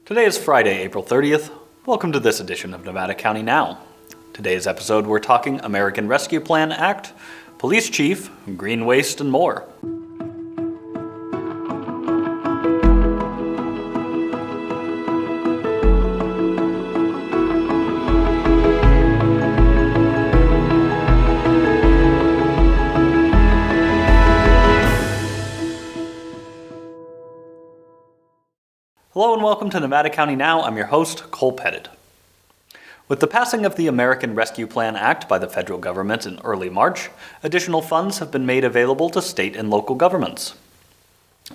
Today is Friday, April 30th. Welcome to this edition of Nevada County Now. Today's episode, we're talking American Rescue Plan Act, police chief, green waste, and more. Hello and welcome to Nevada County Now. I'm your host, Cole Pettit. With the passing of the American Rescue Plan Act by the federal government in early March, additional funds have been made available to state and local governments.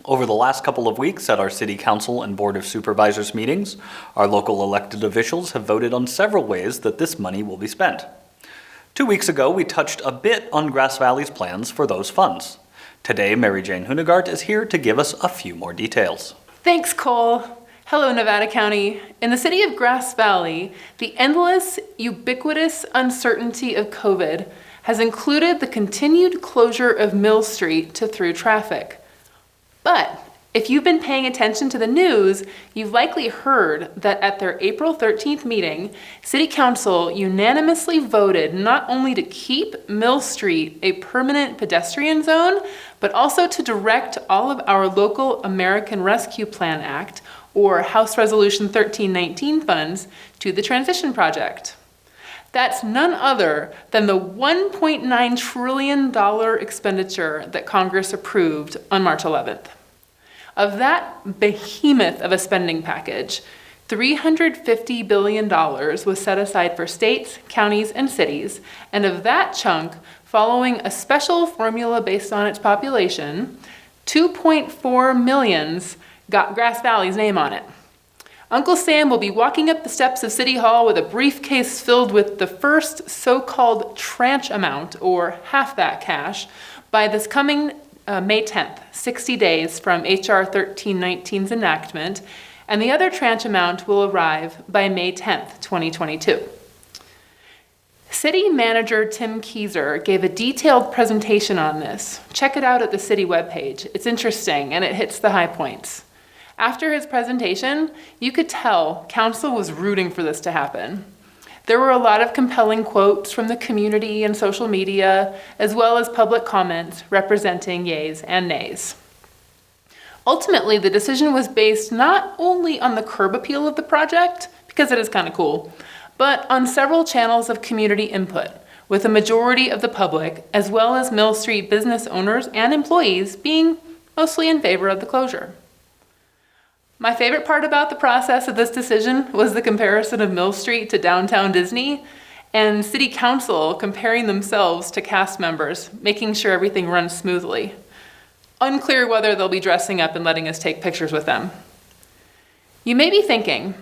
Over the last couple of weeks at our City Council and Board of Supervisors meetings, our local elected officials have voted on several ways that this money will be spent. 2 weeks ago, we touched a bit on Grass Valley's plans for those funds. Today, Mary Jane Hunegart is here to give us a few more details. Thanks, Cole. Hello, Nevada County. In the city of Grass Valley, the endless, ubiquitous uncertainty of COVID has included the continued closure of Mill Street to through traffic. But if you've been paying attention to the news, you've likely heard that at their April 13th meeting, City Council unanimously voted not only to keep Mill Street a permanent pedestrian zone, but also to direct all of our local American Rescue Plan Act, or House Resolution 1319 funds, to the transition project. That's none other than the $1.9 trillion expenditure that Congress approved on March 11th. Of that behemoth of a spending package, $350 billion was set aside for states, counties, and cities, and of that chunk, following a special formula based on its population, 2.4 millions got Grass Valley's name on it. Uncle Sam will be walking up the steps of City Hall with a briefcase filled with the first so-called tranche amount, or half that cash, by this coming May 10th, 60 days from HR 1319's enactment, and the other tranche amount will arrive by May 10th, 2022. City Manager Tim Keyser gave a detailed presentation on this. Check it out at the city webpage. It's interesting and it hits the high points. After his presentation, you could tell Council was rooting for this to happen. There were a lot of compelling quotes from the community and social media, as well as public comments representing yays and nays. Ultimately, the decision was based not only on the curb appeal of the project, because it is kind of cool, but on several channels of community input, with a majority of the public, as well as Mill Street business owners and employees, being mostly in favor of the closure. My favorite part about the process of this decision was the comparison of Mill Street to downtown Disney, and City Council comparing themselves to cast members, making sure everything runs smoothly. Unclear whether they'll be dressing up and letting us take pictures with them. You may be thinking,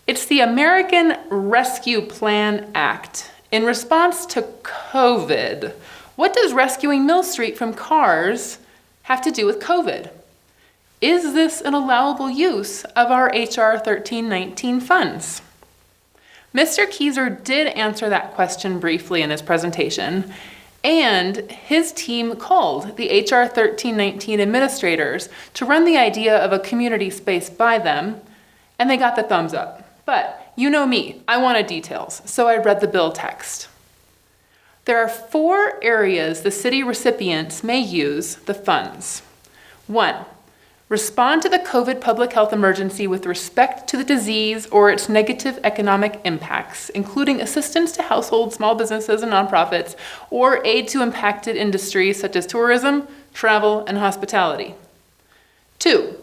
it's the American Rescue Plan Act. In response to COVID, what does rescuing Mill Street from cars have to do with COVID? Is this an allowable use of our HR 1319 funds? Mr. Keyser did answer that question briefly in his presentation, and his team called the HR 1319 administrators to run the idea of a community space by them, and they got the thumbs up. But you know me, I wanted details, so I read the bill text. There are 4 areas the city recipients may use the funds. 1, respond to the COVID public health emergency with respect to the disease or its negative economic impacts, including assistance to households, small businesses, and nonprofits, or aid to impacted industries such as tourism, travel, and hospitality. 2,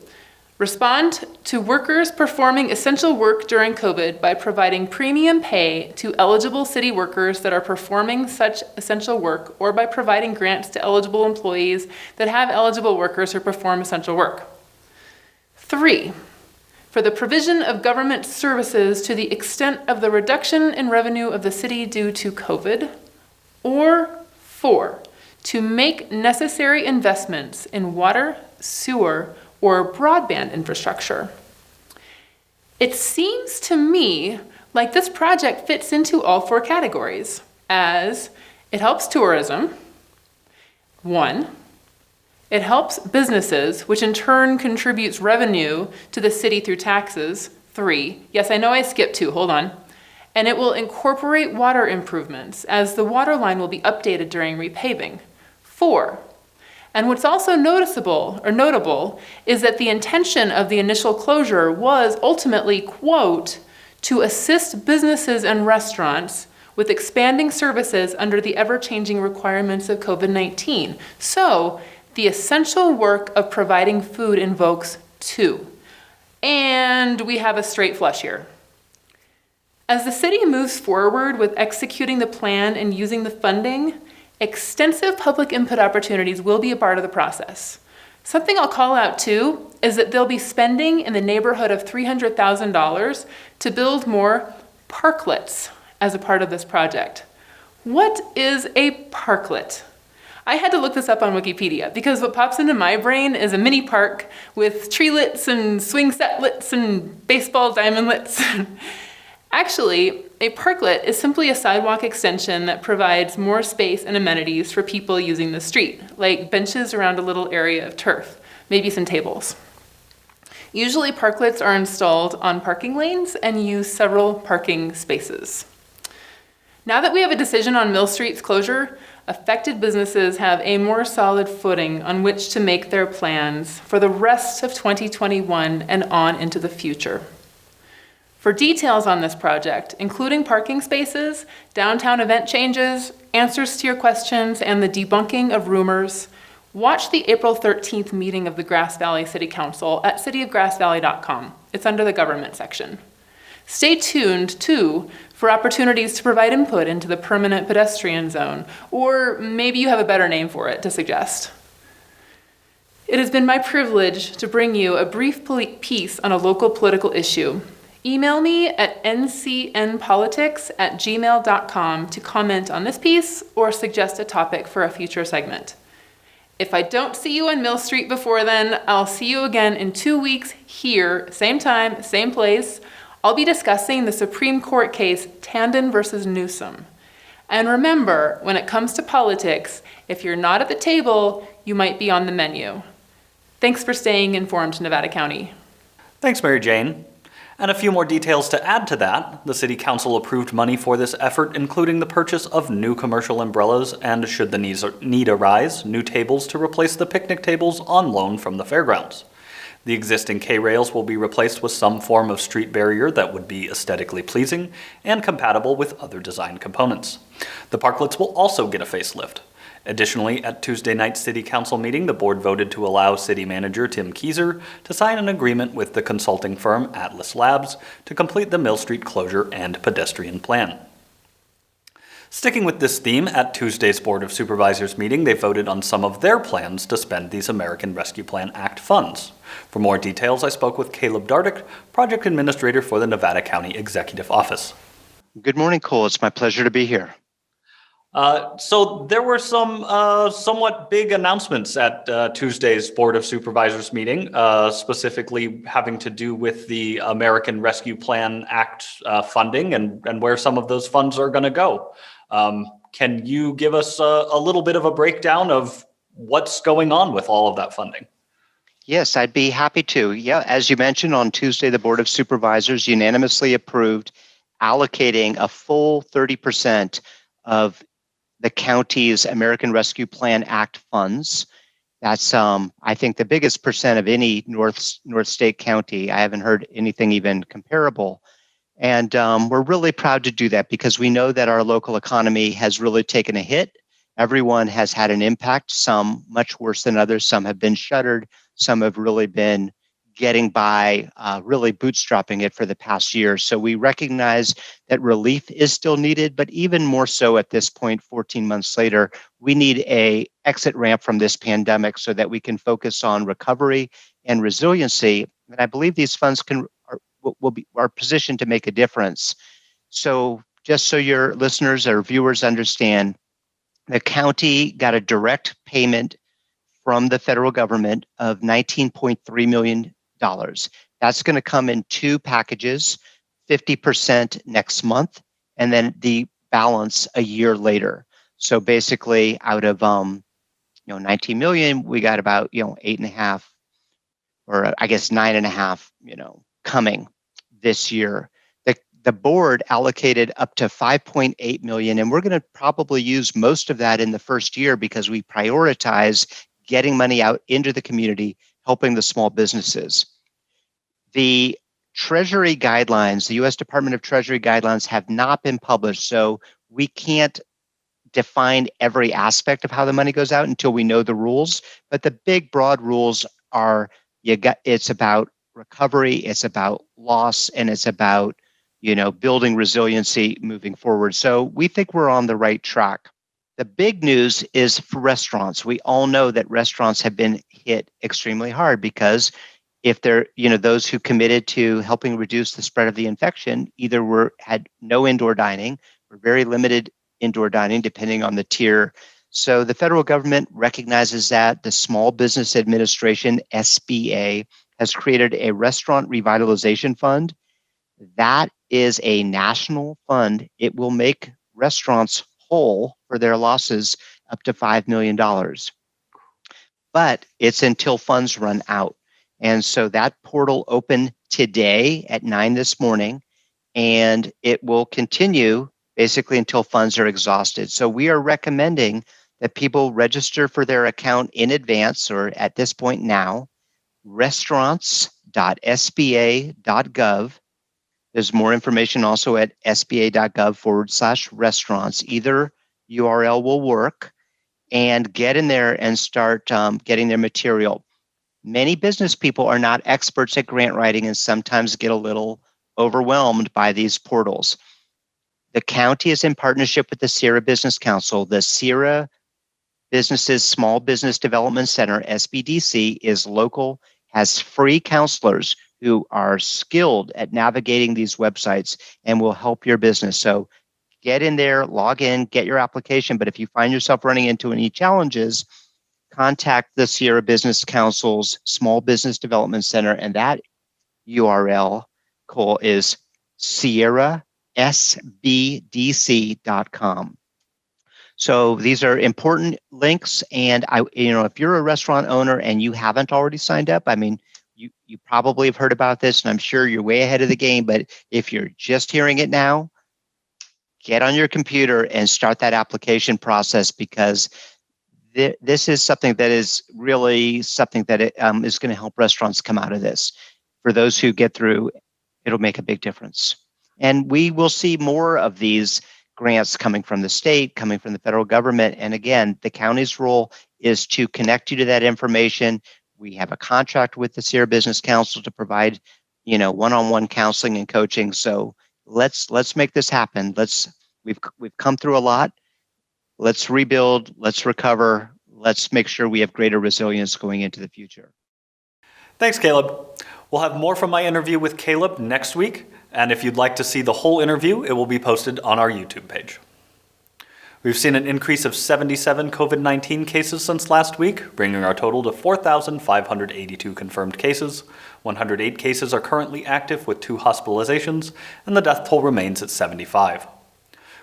respond to workers performing essential work during COVID by providing premium pay to eligible city workers that are performing such essential work, or by providing grants to eligible employees that have eligible workers who perform essential work. 3, for the provision of government services to the extent of the reduction in revenue of the city due to COVID. Or 4, to make necessary investments in water, sewer, or broadband infrastructure. It seems to me like this project fits into all 4 categories, as it helps tourism, 1, It helps businesses, which in turn contributes revenue to the city through taxes. 3. Yes, I know I skipped 2. Hold on. And it will incorporate water improvements as the water line will be updated during repaving. 4. And what's also notable is that the intention of the initial closure was ultimately, quote, to assist businesses and restaurants with expanding services under the ever-changing requirements of COVID-19. So, the essential work of providing food invokes 2. And we have a straight flush here. As the city moves forward with executing the plan and using the funding, extensive public input opportunities will be a part of the process. Something I'll call out too is that they'll be spending in the neighborhood of $300,000 to build more parklets as a part of this project. What is a parklet? I had to look this up on Wikipedia because what pops into my brain is a mini park with treelets and swing setlets and baseball diamondlets. Actually, a parklet is simply a sidewalk extension that provides more space and amenities for people using the street, like benches around a little area of turf, maybe some tables. Usually parklets are installed on parking lanes and use several parking spaces. Now that we have a decision on Mill Street's closure, affected businesses have a more solid footing on which to make their plans for the rest of 2021 and on into the future. For details on this project, including parking spaces, downtown event changes, answers to your questions, and the debunking of rumors, watch the April 13th meeting of the Grass Valley City Council at cityofgrassvalley.com. It's under the government section. Stay tuned, too, for opportunities to provide input into the permanent pedestrian zone, or maybe you have a better name for it to suggest. It has been my privilege to bring you a brief piece on a local political issue. Email me at ncnpolitics@gmail.com to comment on this piece or suggest a topic for a future segment. If I don't see you on Mill Street before then, I'll see you again in 2 weeks here, same time, same place. I'll be discussing the Supreme Court case Tandon versus Newsom. And remember, when it comes to politics, if you're not at the table, you might be on the menu. Thanks for staying informed, Nevada County. Thanks, Mary Jane. And a few more details to add to that. The City Council approved money for this effort, including the purchase of new commercial umbrellas and, should the need arise, new tables to replace the picnic tables on loan from the fairgrounds. The existing K-rails will be replaced with some form of street barrier that would be aesthetically pleasing and compatible with other design components. The parklets will also get a facelift. Additionally, at Tuesday night's City Council meeting, the board voted to allow City Manager Tim Keyser to sign an agreement with the consulting firm Atlas Labs to complete the Mill Street closure and pedestrian plan. Sticking with this theme, at Tuesday's Board of Supervisors meeting, they voted on some of their plans to spend these American Rescue Plan Act funds. For more details, I spoke with Caleb Dardick, Project Administrator for the Nevada County Executive Office. Good morning, Cole. It's my pleasure to be here. So there were some somewhat big announcements at Tuesday's Board of Supervisors meeting, specifically having to do with the American Rescue Plan Act funding and where some of those funds are going to go. Can you give us a little bit of a breakdown of what's going on with all of that funding? Yes, I'd be happy to. Yeah, as you mentioned, on Tuesday, the Board of Supervisors unanimously approved allocating a full 30% of the county's American Rescue Plan Act funds. That's, I think, the biggest percent of any North State county. I haven't heard anything even comparable. And we're really proud to do that because we know that our local economy has really taken a hit. Everyone has had an impact, some much worse than others. Some have been shuttered. Some have really been getting by, really bootstrapping it for the past year. So we recognize that relief is still needed, but even more so at this point, 14 months later, we need a exit ramp from this pandemic so that we can focus on recovery and resiliency. And I believe these funds are positioned to make a difference. So just so your listeners or viewers understand, the county got a direct payment from the federal government of $19.3 million. That's going to come in 2 packages, 50% next month, and then the balance a year later. So basically, out of 19 million, we got about 8.5, or I guess 9.5, coming this year. The board allocated up to 5.8 million, and we're going to probably use most of that in the first year because we prioritize getting money out into the community, helping the small businesses. The Treasury guidelines, the U.S. Department of Treasury guidelines have not been published, so we can't define every aspect of how the money goes out until we know the rules. But the big, broad rules are it's about recovery, it's about loss, and it's about building resiliency moving forward. So we think we're on the right track. The big news is for restaurants. We all know that restaurants have been hit extremely hard because if they're, those who committed to helping reduce the spread of the infection either had no indoor dining or very limited indoor dining, depending on the tier. So the federal government recognizes that. The Small Business Administration, SBA, has created a restaurant revitalization fund. That is a national fund. It will make restaurants whole for their losses up to $5 million. But it's until funds run out. And so that portal opened today at 9 this morning, and it will continue basically until funds are exhausted. So we are recommending that people register for their account in advance or at this point now, restaurants.sba.gov. There's more information also at sba.gov/restaurants. Either URL will work, and get in there and start getting their material. Many business people are not experts at grant writing and sometimes get a little overwhelmed by these portals. The county is in partnership with the Sierra Business Council. The Sierra Businesses Small Business Development Center, SBDC, is local, has free counselors who are skilled at navigating these websites and will help your business. So get in there, log in, get your application. But if you find yourself running into any challenges, contact the Sierra Business Council's Small Business Development Center, and that URL is sierrasbdc.com. So these are important links. And if you're a restaurant owner and you haven't already signed up, you probably have heard about this, and I'm sure you're way ahead of the game. But if you're just hearing it now, get on your computer and start that application process, because this is something that is really something that is going to help restaurants come out of this. For those who get through, it'll make a big difference. And we will see more of these grants coming from the state, coming from the federal government. And again, the county's role is to connect you to that information. We have a contract with the Sierra Business Council to provide, one-on-one counseling and coaching. So let's make this happen. We've come through a lot. Let's rebuild, let's recover, let's make sure we have greater resilience going into the future. Thanks, Caleb. We'll have more from my interview with Caleb next week, and if you'd like to see the whole interview, it will be posted on our YouTube page. We've seen an increase of 77 COVID-19 cases since last week, bringing our total to 4,582 confirmed cases. 108 cases are currently active with 2 hospitalizations, and the death toll remains at 75.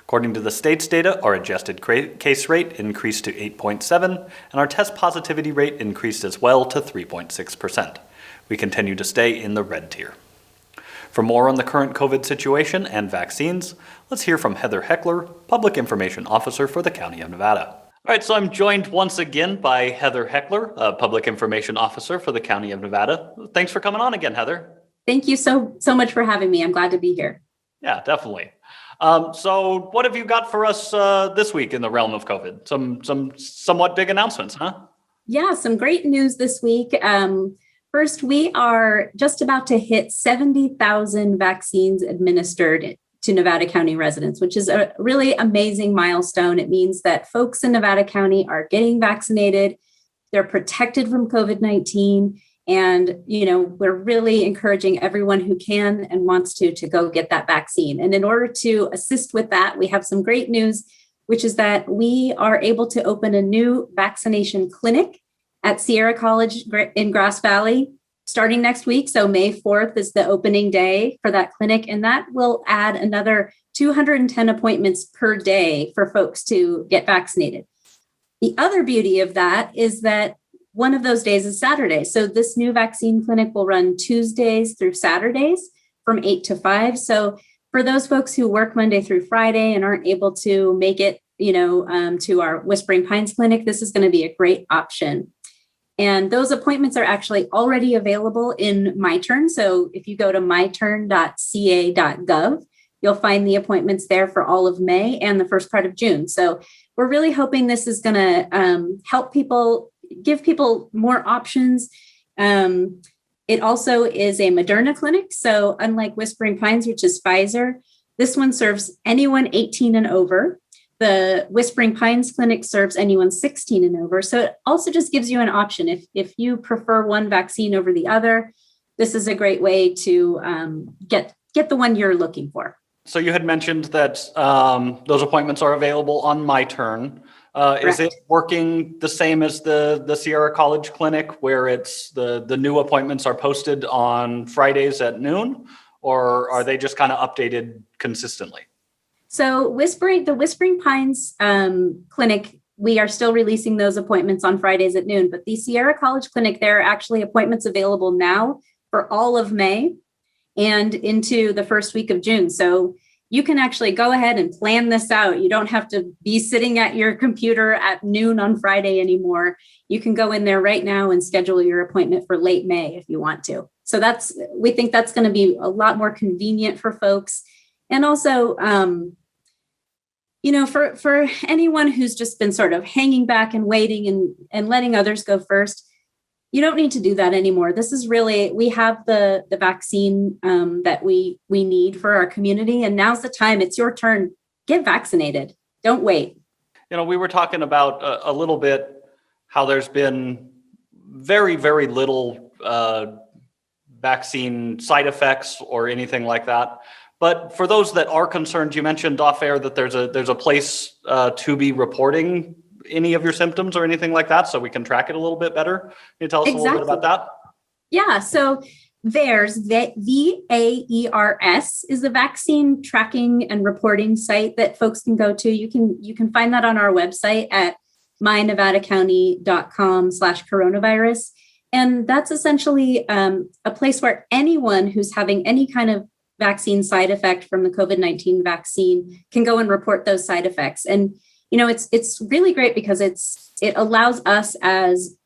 According to the state's data, our adjusted case rate increased to 8.7, and our test positivity rate increased as well to 3.6%. We continue to stay in the red tier. For more on the current COVID situation and vaccines, let's hear from Heather Heckler, Public Information Officer for the County of Nevada. All right, so I'm joined once again by Heather Heckler, Public Information Officer for the County of Nevada. Thanks for coming on again, Heather. Thank you so much for having me. I'm glad to be here. Yeah, definitely. So what have you got for us this week in the realm of COVID? Some somewhat big announcements, huh? Yeah, some great news this week. First, we are just about to hit 70,000 vaccines administered to Nevada County residents, which is a really amazing milestone. It means that folks in Nevada County are getting vaccinated. They're protected from COVID-19. And, we're really encouraging everyone who can and wants to go get that vaccine. And in order to assist with that, we have some great news, which is that we are able to open a new vaccination clinic at Sierra College in Grass Valley starting next week. So May 4th is the opening day for that clinic. And that will add another 210 appointments per day for folks to get vaccinated. The other beauty of that is that one of those days is Saturday. So this new vaccine clinic will run Tuesdays through Saturdays from 8 to 5. So for those folks who work Monday through Friday and aren't able to make it, to our Whispering Pines Clinic, this is going to be a great option. And those appointments are actually already available in MyTurn. So if you go to myturn.ca.gov, you'll find the appointments there for all of May and the first part of June. So we're really hoping this is going to help people, give people more options. It also is a Moderna clinic. So unlike Whispering Pines, which is Pfizer, this one serves anyone 18 and over. The Whispering Pines Clinic serves anyone 16 and over. So it also just gives you an option. If you prefer one vaccine over the other, this is a great way to get the one you're looking for. So you had mentioned that those appointments are available on MyTurn. Is it working the same as the Sierra College Clinic, where it's the new appointments are posted on Fridays at noon, or are they just kind of updated consistently? So the Whispering Pines Clinic, we are still releasing those appointments on Fridays at noon, but the Sierra College Clinic, there are actually appointments available now for all of May and into the first week of June. So you can actually go ahead and plan this out. You don't have to be sitting at your computer at noon on Friday anymore. You can go in there right now and schedule your appointment for late May if you want to. So we think that's going to be a lot more convenient for folks. And also, for anyone who's just been sort of hanging back and waiting and letting others go first, you don't need to do that anymore. This is really, we have the vaccine that we need for our community, and now's the time. It's your turn. Get vaccinated. Don't wait. We were talking about a little bit how there's been very, very little vaccine side effects or anything like that. But for those that are concerned, you mentioned off air that there's a place to be reporting any of your symptoms or anything like that, so we can track it a little bit better. Can you tell us a little bit about that? Yeah, so VAERS, VAERS, is the vaccine tracking and reporting site that folks can go to. You can find that on our website at mynevadacounty.com/coronavirus. And that's essentially a place where anyone who's having any kind of vaccine side effect from the COVID-19 vaccine can go and report those side effects. And it's really great because it allows us as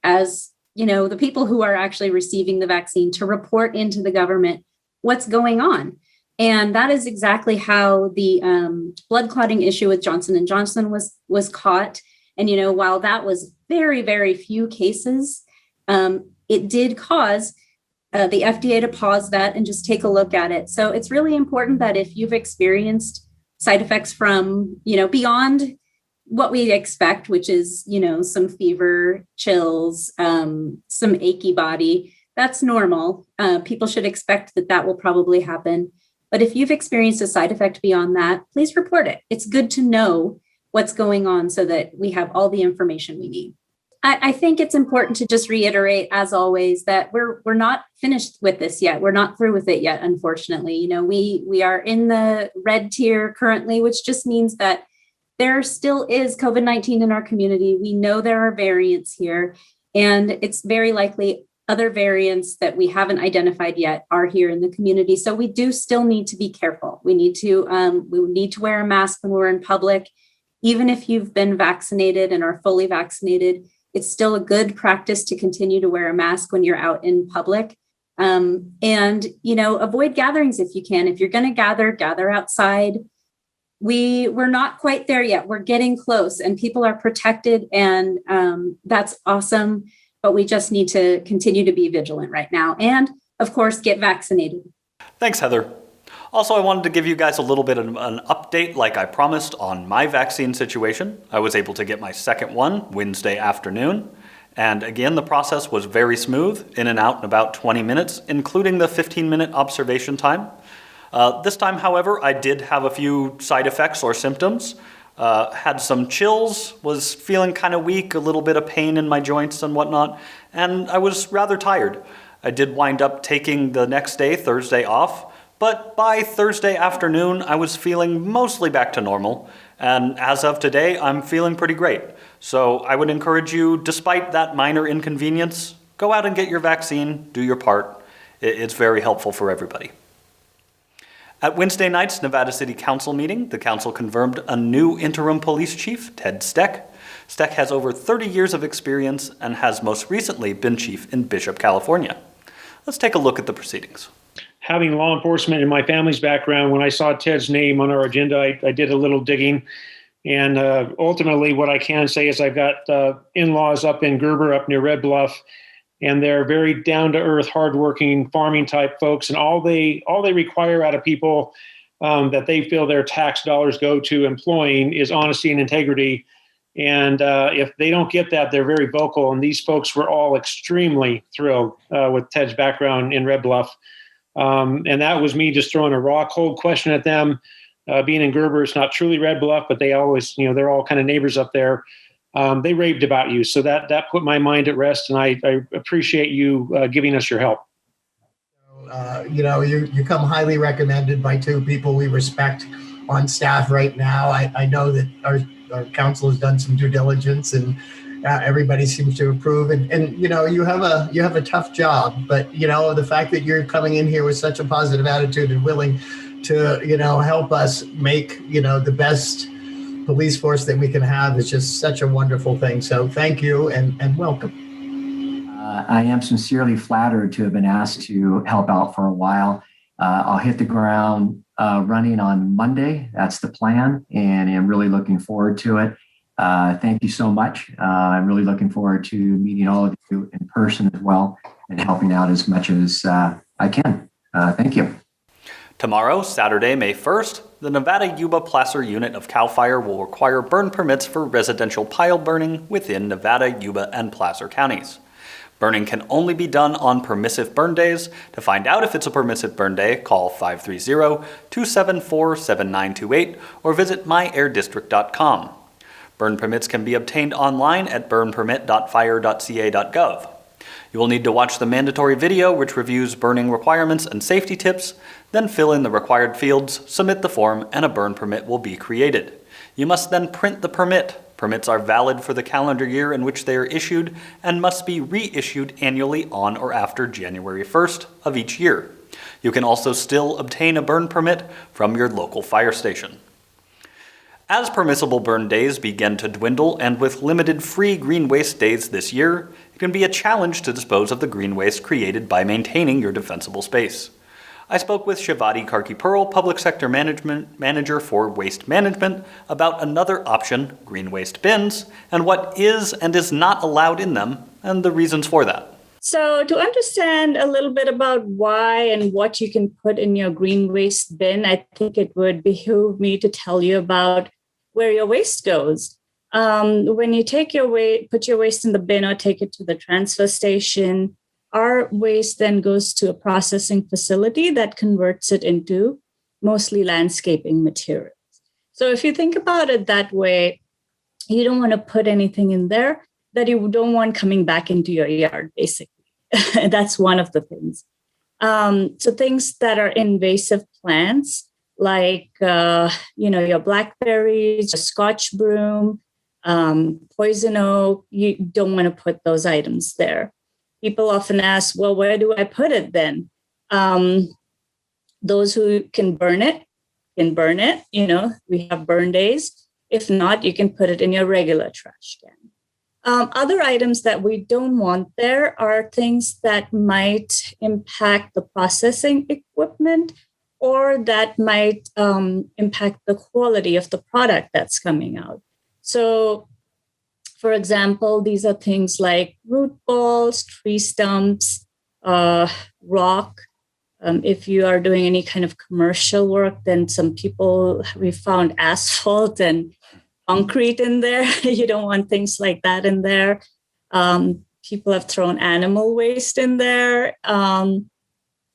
the people who are actually receiving the vaccine to report into the government what's going on. And that is exactly how the blood clotting issue with Johnson & Johnson was caught. And while that was very, very few cases, it did cause the FDA to pause that and just take a look at it. So it's really important that if you've experienced side effects from, beyond what we expect, which is, some fever, chills, some achy body, that's normal. People should expect that will probably happen. But if you've experienced a side effect beyond that, please report it. It's good to know what's going on so that we have all the information we need. I think it's important to just reiterate, as always, that we're not finished with this yet. We're not through with it yet, unfortunately. We are in the red tier currently, which just means that there still is COVID-19 in our community. We know there are variants here, and it's very likely other variants that we haven't identified yet are here in the community. So we do still need to be careful. We need to wear a mask when we're in public. Even if you've been vaccinated and are fully vaccinated, it's still a good practice to continue to wear a mask when you're out in public. And avoid gatherings if you can. If you're going to gather outside. We're not quite there yet. We're getting close and people are protected, and that's awesome. But we just need to continue to be vigilant right now. And of course, get vaccinated. Thanks, Heather. Also, I wanted to give you guys a little bit of an update, like I promised, on my vaccine situation. I was able to get my second one Wednesday afternoon. And again, the process was very smooth, in and out in about 20 minutes, including the 15-minute observation time. This time, however, I did have a few side effects or symptoms. Had some chills, was feeling kind of weak, a little bit of pain in my joints and whatnot, and I was rather tired. I did wind up taking the next day, Thursday, off, but by Thursday afternoon, I was feeling mostly back to normal, and as of today, I'm feeling pretty great. So I would encourage you, despite that minor inconvenience, go out and get your vaccine, do your part. It's very helpful for everybody. At Wednesday night's Nevada City Council meeting, the council confirmed a new interim police chief, Ted Stec. Stec has over 30 years of experience and has most recently been chief in Bishop, California. Let's take a look at the proceedings. Having law enforcement in my family's background, when I saw Ted's name on our agenda, I did a little digging. And ultimately, what I can say is I've got in-laws up in Gerber, up near Red Bluff, and they're very down-to-earth, hardworking, farming-type folks. And all they require out of people that they feel their tax dollars go to employing is honesty and integrity. And if they don't get that, they're very vocal. And these folks were all extremely thrilled with Ted's background in Red Bluff. And that was me just throwing a raw, cold question at them. Being in Gerber, it's not truly Red Bluff, but they always, they're all kind of neighbors up there. They raved about you. So that put my mind at rest. And I appreciate you giving us your help. You come highly recommended by two people we respect on staff right now. I know that our council has done some due diligence, and everybody seems to approve. And you have a tough job, but the fact that you're coming in here with such a positive attitude and willing to help us make the best police force that we can have is just such a wonderful thing. So thank you and welcome. I am sincerely flattered to have been asked to help out for a while. I'll hit the ground running on Monday. That's the plan, and I'm really looking forward to it. Thank you so much. I'm really looking forward to meeting all of you in person as well and helping out as much as I can. Thank you. Tomorrow, Saturday, May 1st, the Nevada Yuba Placer unit of CAL FIRE will require burn permits for residential pile burning within Nevada, Yuba, and Placer counties. Burning can only be done on permissive burn days. To find out if it's a permissive burn day, call 530-274-7928 or visit myairdistrict.com. Burn permits can be obtained online at burnpermit.fire.ca.gov. You will need to watch the mandatory video which reviews burning requirements and safety tips, then fill in the required fields, submit the form, and a burn permit will be created. You must then print the permit. Permits are valid for the calendar year in which they are issued and must be reissued annually on or after January 1st of each year. You can also still obtain a burn permit from your local fire station. As permissible burn days begin to dwindle and with limited free green waste days this year, it can be a challenge to dispose of the green waste created by maintaining your defensible space. I spoke with Shavati Karki-Peal, Public Sector Manager for Waste Management, about another option, green waste bins, and what is and is not allowed in them, and the reasons for that. So to understand a little bit about why and what you can put in your green waste bin, I think it would behoove me to tell you about where your waste goes. When you take your waste, put your waste in the bin or take it to the transfer station, our waste then goes to a processing facility that converts it into mostly landscaping materials. So if you think about it that way, you don't want to put anything in there that you don't want coming back into your yard, basically. That's one of the things. So things that are invasive plants, like, your blackberries, your Scotch broom, poison oak, you don't want to put those items there. People often ask, well, where do I put it then? Those who can burn it can burn it. We have burn days. If not, you can put it in your regular trash can. Other items that we don't want there are things that might impact the processing equipment or that might impact the quality of the product that's coming out. So, for example, these are things like root balls, tree stumps, rock. If you are doing any kind of commercial work, then we found asphalt and concrete in there. You don't want things like that in there. People have thrown animal waste in there.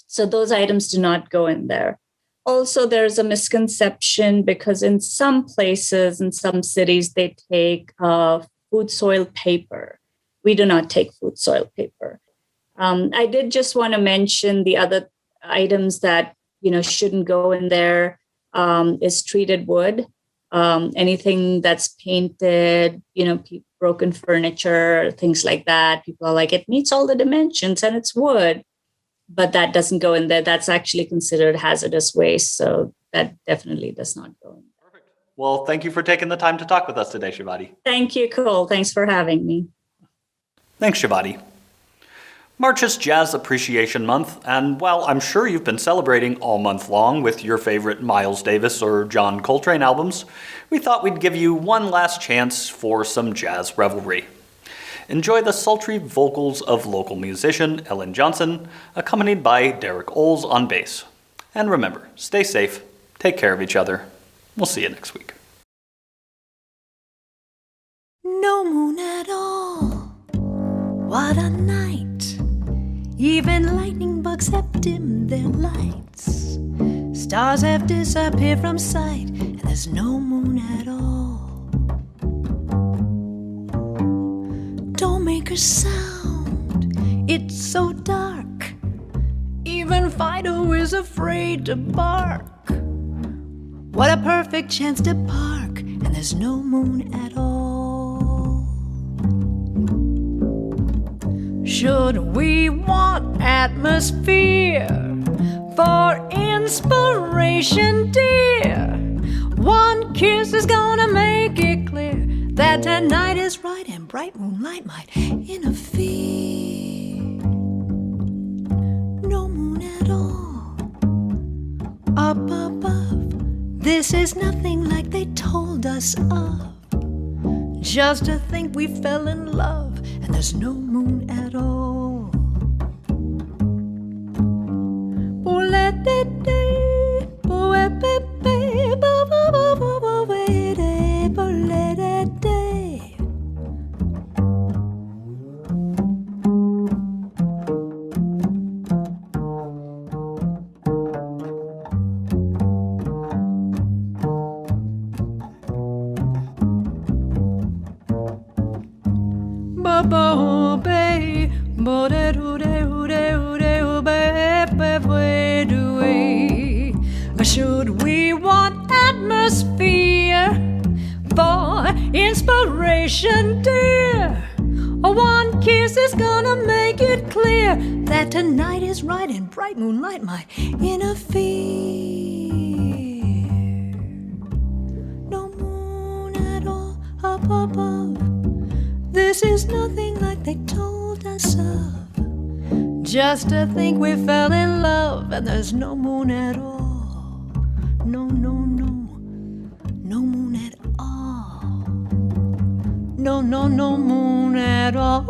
So those items do not go in there. Also, there's a misconception because in some places, in some cities, they take food soil paper. We do not take food soil paper. I did just want to mention the other items that shouldn't go in there is treated wood. Anything that's painted, broken furniture, things like that. People are like, it meets all the dimensions and it's wood. but that doesn't go in there. That's actually considered hazardous waste. So that definitely does not go in there. Perfect. Well, thank you for taking the time to talk with us today, Shavati. Thank you, Cole. Thanks for having me. Thanks, Shavati. March is Jazz Appreciation Month, and while I'm sure you've been celebrating all month long with your favorite Miles Davis or John Coltrane albums, we thought we'd give you one last chance for some jazz revelry. Enjoy the sultry vocals of local musician Ellen Johnson, accompanied by Darek Oles on bass. And remember, stay safe, take care of each other. We'll see you next week. No moon at all. What a night. Even lightning bugs have dimmed their lights. Stars have disappeared from sight, and there's no moon at all. Don't make a sound, it's so dark. Even Fido is afraid to bark. What a perfect chance to park, and there's no moon at all. Should we want atmosphere for inspiration, dear? One kiss is gonna make it clear that tonight is right and bright moonlight might interfere. No moon at all. Up above, this is nothing like they told us of. Just to think we fell in love and there's no moon at all. Should we want atmosphere for inspiration, dear? One kiss is gonna make it clear that tonight is right and bright moonlight might interfere. No moon at all up above. This is nothing like they told us of. Just to think we fell in love and there's no moon at all. No, no, no, no moon at all. No, no, no moon at all.